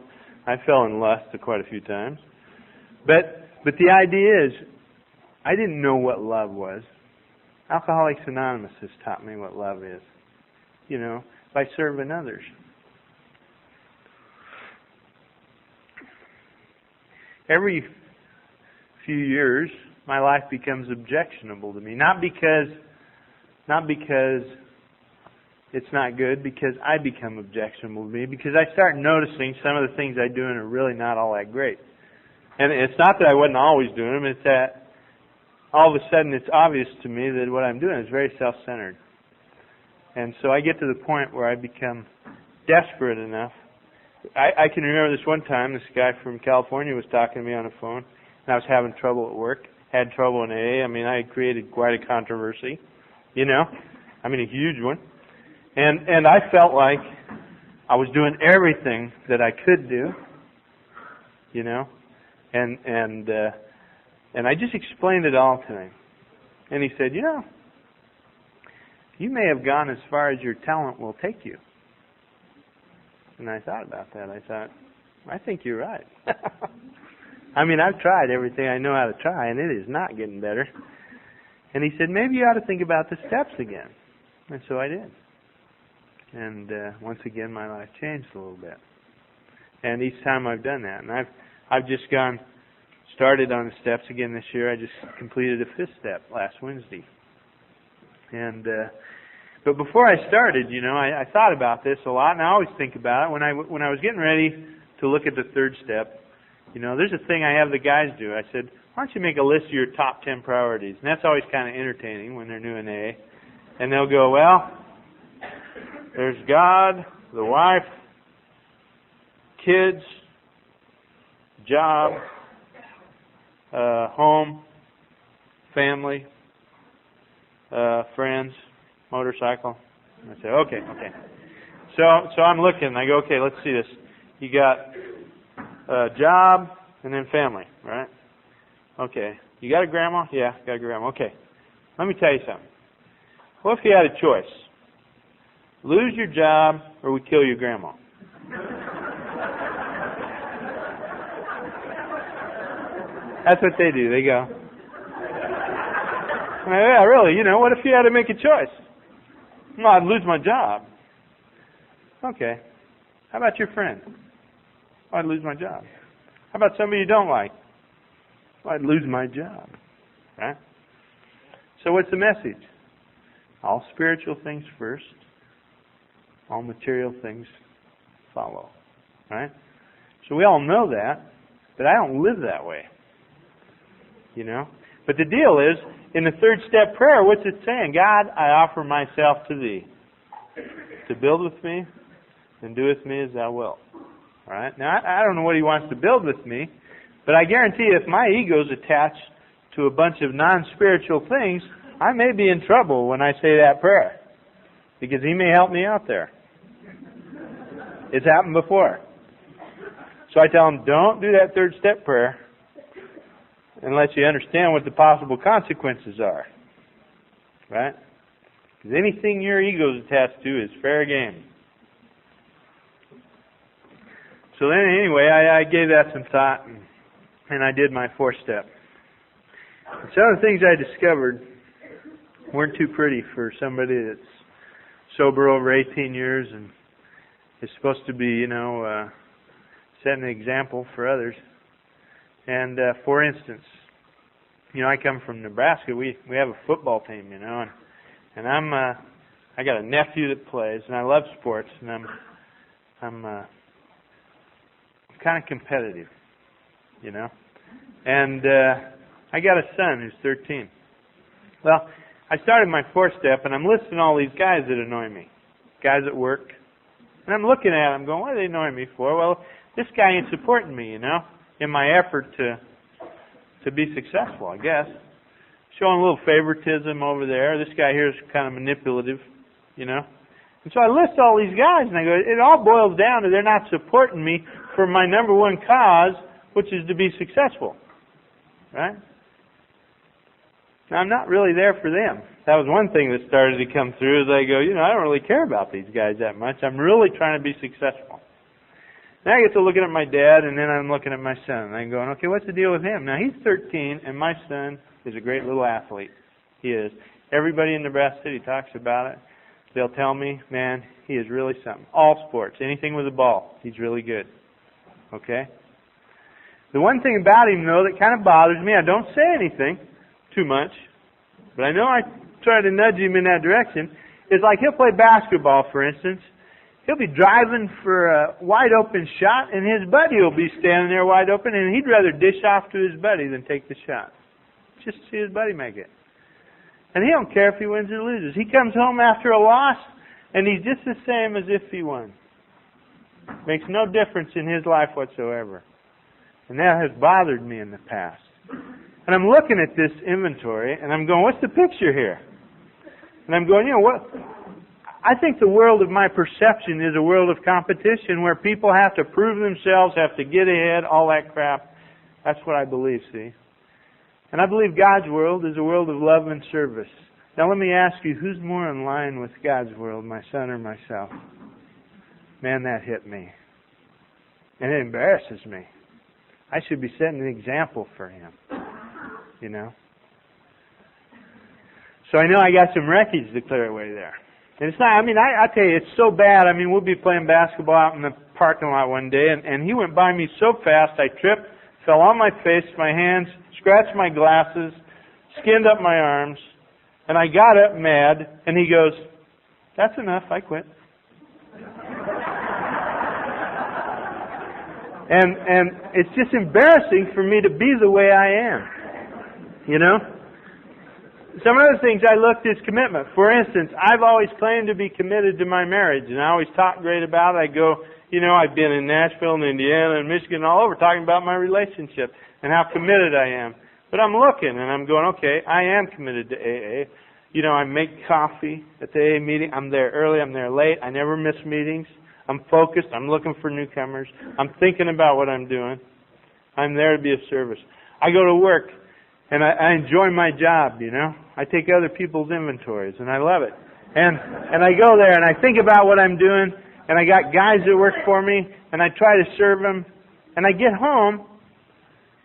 I fell in lust quite a few times. But the idea is, I didn't know what love was. Alcoholics Anonymous has taught me what love is. You know, by serving others. Every few years, my life becomes objectionable to me. Not because it's not good, because I become objectionable to me, because I start noticing some of the things I do and are really not all that great. And it's not that I wasn't always doing them, it's that all of a sudden it's obvious to me that what I'm doing is very self-centered. And so I get to the point where I become desperate enough. I can remember this one time, this guy from California was talking to me on the phone, and I was having trouble at work, had trouble in AA. I mean, I had created quite a controversy, you know. I mean, a huge one. And I felt like I was doing everything that I could do, you know. And I just explained it all to him. And he said, you know, you may have gone as far as your talent will take you. And I thought about that. I thought, I think you're right. I mean, I've tried everything I know how to try, and it is not getting better. And he said, maybe you ought to think about the steps again. And so I did. And once again, my life changed a little bit. And each time I've done that, and I've just started on the steps again this year. I just completed a 5th step last Wednesday. And but before I started, you know, I thought about this a lot, and I always think about it. When I was getting ready to look at the 3rd step, you know, there's a thing I have the guys do. I said, why don't you make a list of your top 10 priorities? And that's always kind of entertaining when they're new in AA. And they'll go, well, there's God, the wife, kids, job, home, family, friends, motorcycle. I say, okay. So I'm looking. I go, okay, let's see this. You got job and then family, right? Okay. You got a grandma? Yeah, got a grandma. Okay. Let me tell you something. What if you had a choice? Lose your job or we kill your grandma? That's what they do. They go, yeah, really, what if you had to make a choice? No, I'd lose my job. Okay. How about your friend? Oh, I'd lose my job. How about somebody you don't like? Oh, I'd lose my job. Right? So what's the message? All spiritual things first. All material things follow. Right? So we all know that, but I don't live that way. But the deal is, in the third step prayer, what's it saying? God, I offer myself to Thee to build with me and do with me as Thou wilt. All right? Now, I don't know what He wants to build with me, but I guarantee if my ego's attached to a bunch of non-spiritual things, I may be in trouble when I say that prayer, because He may help me out there. It's happened before. So I tell Him, don't do that third step prayer unless you understand what the possible consequences are. Right? Because anything your ego is attached to is fair game. So then anyway, I gave that some thought and I did my fourth step. And some of the things I discovered weren't too pretty for somebody that's sober over 18 years and is supposed to be, setting an example for others. And for instance, I come from Nebraska. We have a football team, and I got a nephew that plays, and I love sports, and I'm kind of competitive, And I got a son who's 13. Well, I started my fourth step, and I'm listing all these guys that annoy me, guys at work, and I'm looking at them, going, what are they annoying me for? Well, this guy ain't supporting me, in my effort to be successful, I guess. Showing a little favoritism over there. This guy here is kind of manipulative, And so I list all these guys, and I go, it all boils down to they're not supporting me for my number one cause, which is to be successful. Right? Now, I'm not really there for them. That was one thing that started to come through, is I go, I don't really care about these guys that much. I'm really trying to be successful. Then I get to looking at my dad, and then I'm looking at my son. And I'm going, okay, what's the deal with him? Now, he's 13, and my son is a great little athlete. He is. Everybody in Nebraska City talks about it. They'll tell me, man, he is really something. All sports, anything with a ball, he's really good. Okay? The one thing about him, though, that kind of bothers me, I don't say anything too much, but I know I try to nudge him in that direction, is like he'll play basketball, for instance. He'll be driving for a wide open shot, and his buddy will be standing there wide open, and he'd rather dish off to his buddy than take the shot. Just to see his buddy make it. And he don't care if he wins or loses. He comes home after a loss, and he's just the same as if he won. Makes no difference in his life whatsoever. And that has bothered me in the past. And I'm looking at this inventory, and I'm going, what's the picture here? And I'm going, what? I think the world of my perception is a world of competition where people have to prove themselves, have to get ahead, all that crap. That's what I believe, see? And I believe God's world is a world of love and service. Now let me ask you, who's more in line with God's world, my son or myself? Man, that hit me. And it embarrasses me. I should be setting an example for him. So I know I got some wreckage to clear away there. And it's not, I tell you, it's so bad. We'll be playing basketball out in the parking lot one day, and he went by me so fast, I tripped, fell on my face, my hands, scratched my glasses, skinned up my arms, and I got up mad, and he goes, that's enough, I quit. And it's just embarrassing for me to be the way I am. Some other things I looked is commitment. For instance, I've always claimed to be committed to my marriage, and I always talk great about it. I go, I've been in Nashville and Indiana and Michigan all over talking about my relationship and how committed I am. But But I'm looking and I'm going, okay, I am committed to AA. You know, I make coffee at the AA meeting. I'm there early, I'm there late. I never miss meetings. I'm focused. I'm looking for newcomers. I'm thinking about what I'm doing. I'm there to be of service. I go to work and I enjoy my job, you know. I take other people's inventories and I love it. And I go there and I think about what I'm doing, and I got guys that work for me and I try to serve them, and I get home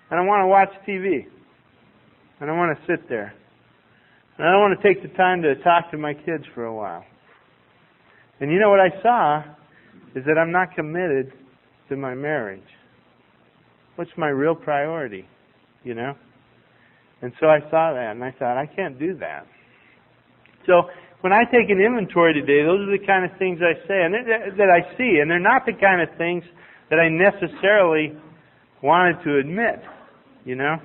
and I want to watch TV. And I want to sit there. And I don't want to take the time to talk to my kids for a while. And you know what I saw is that I'm not committed to my marriage. What's my real priority, you know? And so I saw that and I thought, I can't do that. So when I take an inventory today, those are the kind of things I say and that I see. And they're not the kind of things that I necessarily wanted to admit, you know?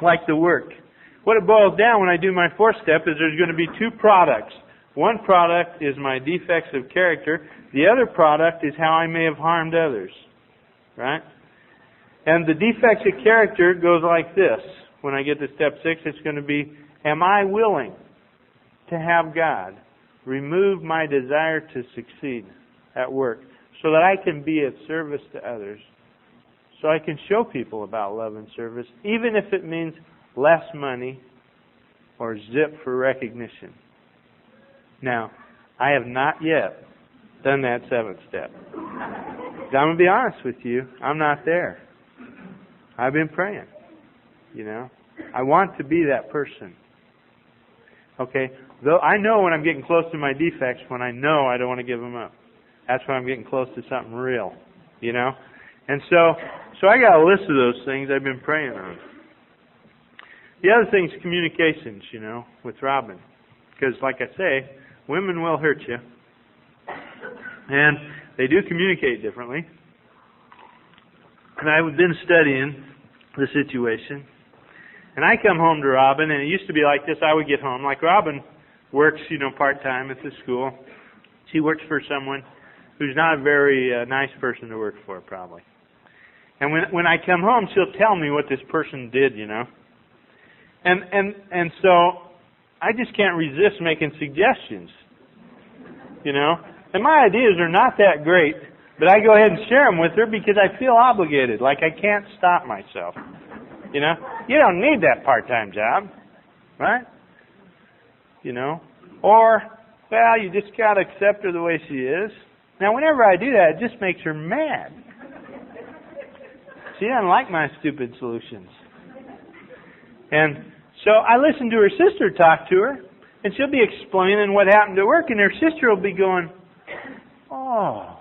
Like the work. What it boils down when I do my fourth step is there's going to be two products. One product is my defects of character. The other product is how I may have harmed others. Right? And the defects of character goes like this. When I get to step 6, it's going to be, am I willing to have God remove my desire to succeed at work so that I can be of service to others? So I can show people about love and service, even if it means less money or zip for recognition. Now, I have not yet done that 7th step. I'm going to be honest with you, I'm not there. I've been praying, you know. I want to be that person. Okay? Though I know when I'm getting close to my defects, when I know I don't want to give them up. That's when I'm getting close to something real, you know. And so I got a list of those things I've been praying on. The other thing is communications, you know, with Robin. Because like I say, women will hurt you. And they do communicate differently. And I've been studying the situation. And I come home to Robin, and it used to be like this. I would get home. Like Robin works, you know, part-time at the school. She works for someone who's not a very nice person to work for, probably. And when I come home, she'll tell me what this person did, you know. And so I just can't resist making suggestions, you know. And my ideas are not that great, but I go ahead and share them with her because I feel obligated, like I can't stop myself, you know. You don't need that part-time job, right? You know. Or, well, you just got to accept her the way she is. Now, whenever I do that, it just makes her mad. She doesn't like my stupid solutions. And so I listen to her sister talk to her, and she'll be explaining what happened to work, and her sister will be going, oh,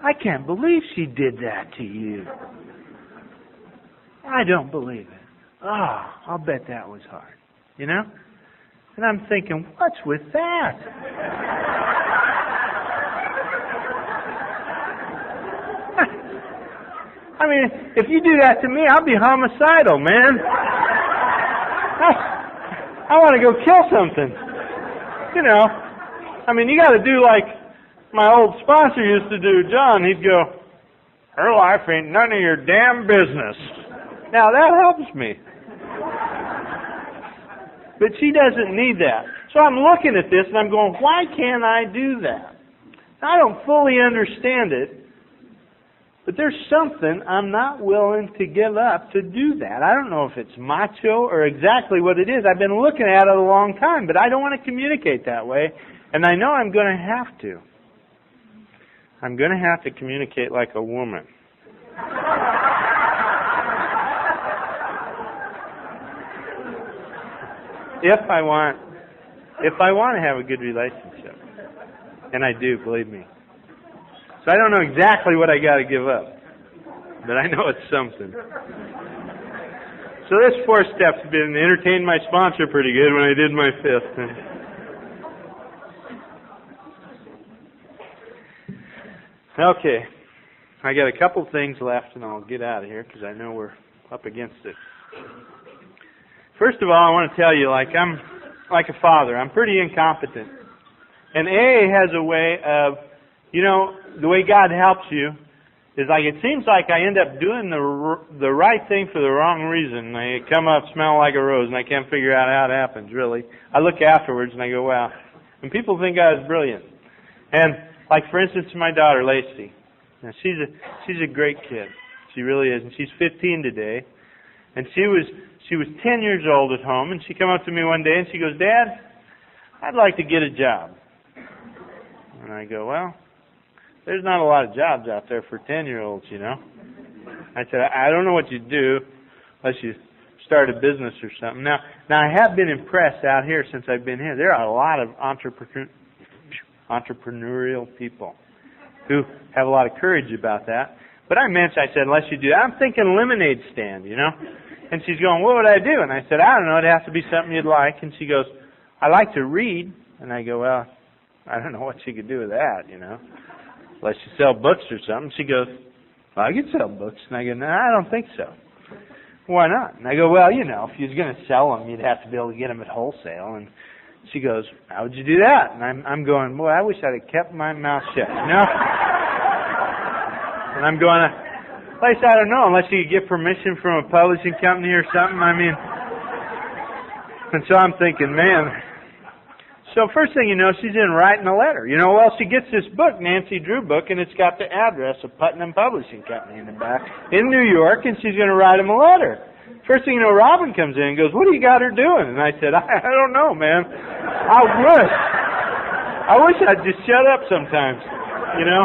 I can't believe she did that to you. I don't believe it. Oh, I'll bet that was hard. You know? And I'm thinking, what's with that? I mean, if you do that to me, I'll be homicidal, man. I want to go kill something. You know, I mean, you got to do like my old sponsor used to do, John. He'd go, her life ain't none of your damn business. Now, that helps me. But she doesn't need that. So I'm looking at this and I'm going, why can't I do that? I don't fully understand it. But there's something I'm not willing to give up to do that. I don't know if it's macho or exactly what it is. I've been looking at it a long time, but I don't want to communicate that way. And I know I'm going to have to. I'm going to have to communicate like a woman. If I want to have a good relationship. And I do, believe me. So I don't know exactly what I got to give up, but I know it's something. So this 4th step's been entertaining my sponsor pretty good when I did my 5th. Okay, I got a couple things left, and I'll get out of here because I know we're up against it. First of all, I want to tell you, like I'm like a father. I'm pretty incompetent, and AA has a way of, you know, the way God helps you is like it seems like I end up doing the right thing for the wrong reason. I come up smelling like a rose, and I can't figure out how it happens, really. I look afterwards, and I go, wow. And people think I was brilliant. And, like, for instance, my daughter, Lacey. Now, she's a great kid. She really is. And she's 15 today. And she was 10 years old at home, and she came up to me one day, and she goes, Dad, I'd like to get a job. And I go, well, there's not a lot of jobs out there for 10-year-olds, you know. I said, I don't know what you do unless you start a business or something. Now I have been impressed out here since I've been here. There are a lot of entrepreneurial people who have a lot of courage about that. But I said, unless you do that, I'm thinking lemonade stand, you know. And she's going, what would I do? And I said, I don't know. It has to be something you'd like. And she goes, I like to read. And I go, well, I don't know what she could do with that, you know. Unless you sell books or something. She goes, well, I could sell books. And I go, no, I don't think so. Why not? And I go, well, you know, if you was going to sell them, you'd have to be able to get them at wholesale. And she goes, how would you do that? And I'm going, boy, I wish I'd have kept my mouth shut, you know. And I'm going, place, I don't know, unless you could get permission from a publishing company or something. I mean, and so I'm thinking, man. So first thing you know, she's in writing a letter. You know, well, she gets this book, Nancy Drew book, and it's got the address of Putnam Publishing Company in the back in New York, and she's going to write him a letter. First thing you know, Robin comes in and goes, what do you got her doing? And I said, I don't know, man. I wish I'd just shut up sometimes, you know.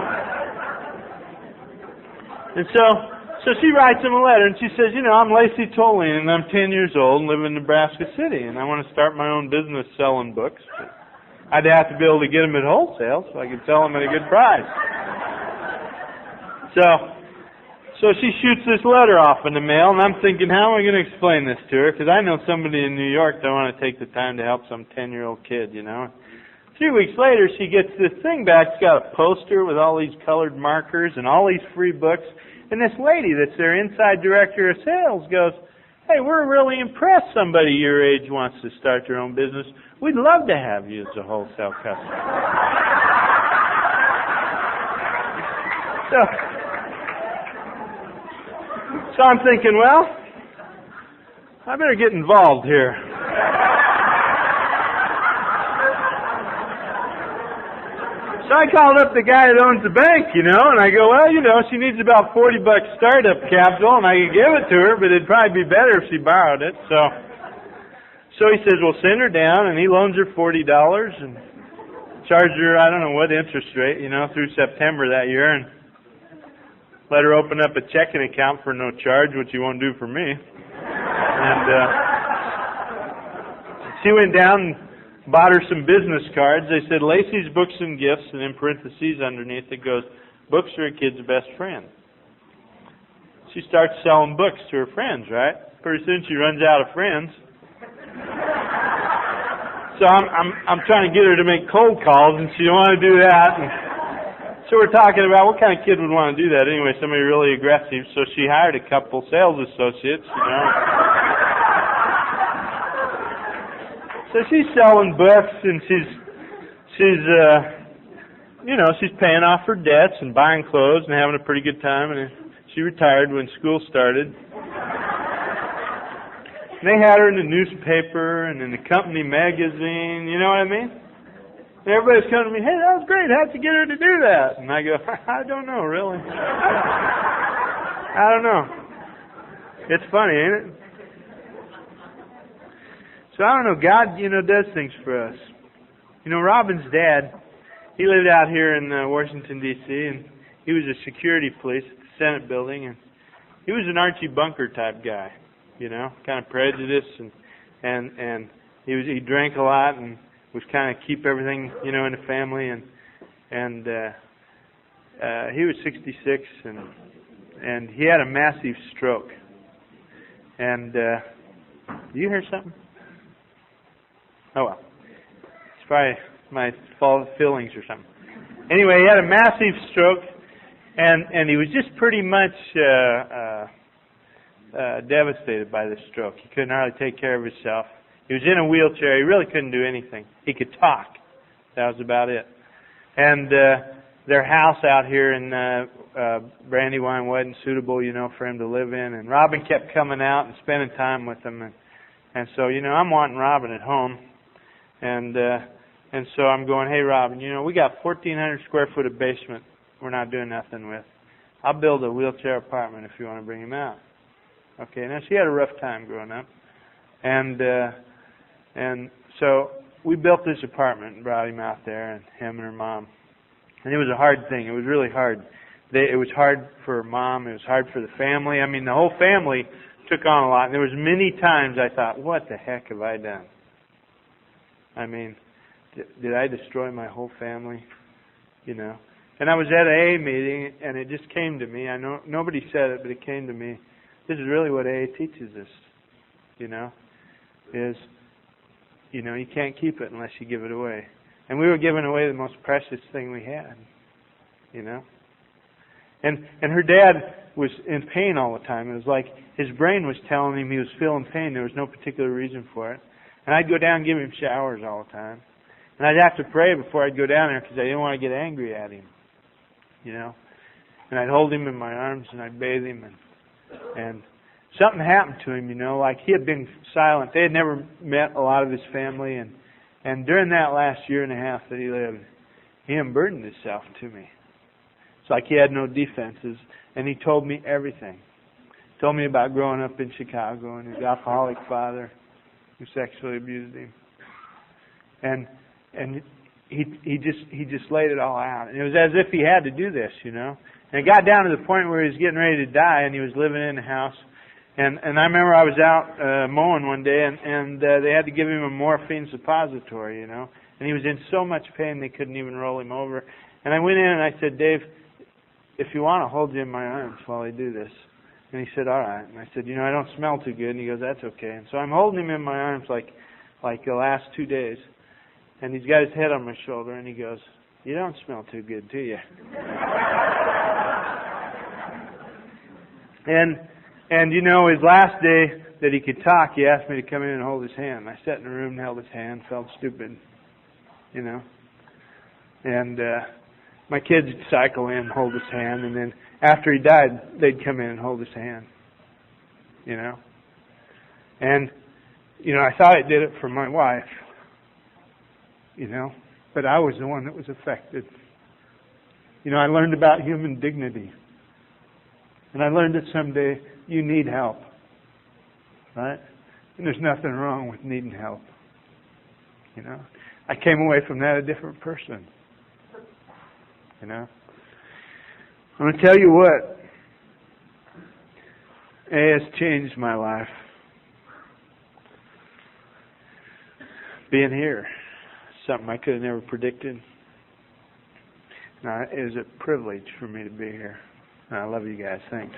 And so she writes him a letter, and she says, you know, I'm Lacey Tolien, and I'm 10 years old and live in Nebraska City, and I want to start my own business selling books. I'd have to be able to get them at wholesale so I could sell them at a good price. So she shoots this letter off in the mail, and I'm thinking, how am I going to explain this to her? Because I know somebody in New York that want to take the time to help some 10-year-old kid, you know. 3 weeks later, she gets this thing back. It's got a poster with all these colored markers and all these free books. And this lady that's their inside director of sales goes, hey, we're really impressed somebody your age wants to start their own business. We'd love to have you as a wholesale customer. So I'm thinking, well, I better get involved here. So I called up the guy that owns the bank, you know, and I go, well, you know, she needs about $40 startup capital, and I could give it to her, but it'd probably be better if she borrowed it. So he says, well, send her down, and he loans her $40 and charges her, I don't know what interest rate, you know, through September that year, and let her open up a checking account for no charge, which he won't do for me. And she went down and bought her some business cards. They said, Lacey's Books and Gifts, and in parentheses underneath it goes, books are a kid's best friend. She starts selling books to her friends, right? Pretty soon she runs out of friends. So I'm trying to get her to make cold calls, and she don't want to do that. And so we're talking about what kind of kid would want to do that anyway, somebody really aggressive. So she hired a couple sales associates, you know. So she's selling books, and she's paying off her debts and buying clothes and having a pretty good time. And she retired when school started. And they had her in the newspaper and in the company magazine, you know what I mean? And everybody's coming to me, hey, that was great. How'd you get her to do that? And I go, I don't know, really. I don't know. It's funny, ain't it? So I don't know, God, you know, does things for us. You know, Robin's dad, he lived out here in Washington, D.C., and he was a security police at the Senate building, and he was an Archie Bunker type guy, you know, kind of prejudiced, and he drank a lot and was kind of keep everything, you know, in the family, and he was 66, and he had a massive stroke. And do you hear something? Oh, well. It's probably my feelings or something. Anyway, he had a massive stroke, and he was just pretty much devastated by the stroke. He couldn't hardly take care of himself. He was in a wheelchair. He really couldn't do anything. He could talk. That was about it. And their house out here in Brandywine wasn't suitable, for him to live in. And Robin kept coming out and spending time with them. And so, I'm wanting Robin at home. And so I'm going, hey, Robin, we got 1,400 square foot of basement we're not doing nothing with. I'll build a wheelchair apartment if you want to bring him out. Okay, now she had a rough time growing up. And so we built this apartment and brought him out there, and him and her mom. And it was a hard thing. It was really hard. It was hard for Mom. It was hard for the family. I mean, the whole family took on a lot. And there was many times I thought, what the heck have I done? I mean, did I destroy my whole family? And I was at an AA meeting, and it just came to me. I know nobody said it, but it came to me. This is really what AA teaches us, is, you can't keep it unless you give it away. And we were giving away the most precious thing we had, And her dad was in pain all the time. It was like his brain was telling him he was feeling pain. There was no particular reason for it. And I'd go down and give him showers all the time. And I'd have to pray before I'd go down there because I didn't want to get angry at him, And I'd hold him in my arms and I'd bathe him. And something happened to him, like he had been silent. They had never met a lot of his family. And during that last year and a half that he lived, he unburdened himself to me. It's like he had no defenses. And he told me everything. He told me about growing up in Chicago and his alcoholic father who sexually abused him. And he just laid it all out. And it was as if he had to do this, And it got down to the point where he was getting ready to die, and he was living in a house. And I remember I was out mowing one day, and they had to give him a morphine suppository, And he was in so much pain they couldn't even roll him over. And I went in and I said, Dave, if you want, I'll hold you in my arms while I do this. And he said, all right. And I said, I don't smell too good. And he goes, that's okay. And so I'm holding him in my arms like the last 2 days. And he's got his head on my shoulder, and he goes, you don't smell too good, do you? And his last day that he could talk, he asked me to come in and hold his hand. I sat in the room and held his hand, felt stupid, And my kids would cycle in and hold his hand, and then after he died, they'd come in and hold his hand, And, I thought I did it for my wife, but I was the one that was affected. I learned about human dignity. And I learned that someday you need help. Right? And there's nothing wrong with needing help. I came away from that a different person. I'm going to tell you what. It has changed my life. Being here. Something I could have never predicted. Now, it is a privilege for me to be here. I love you guys. Thanks.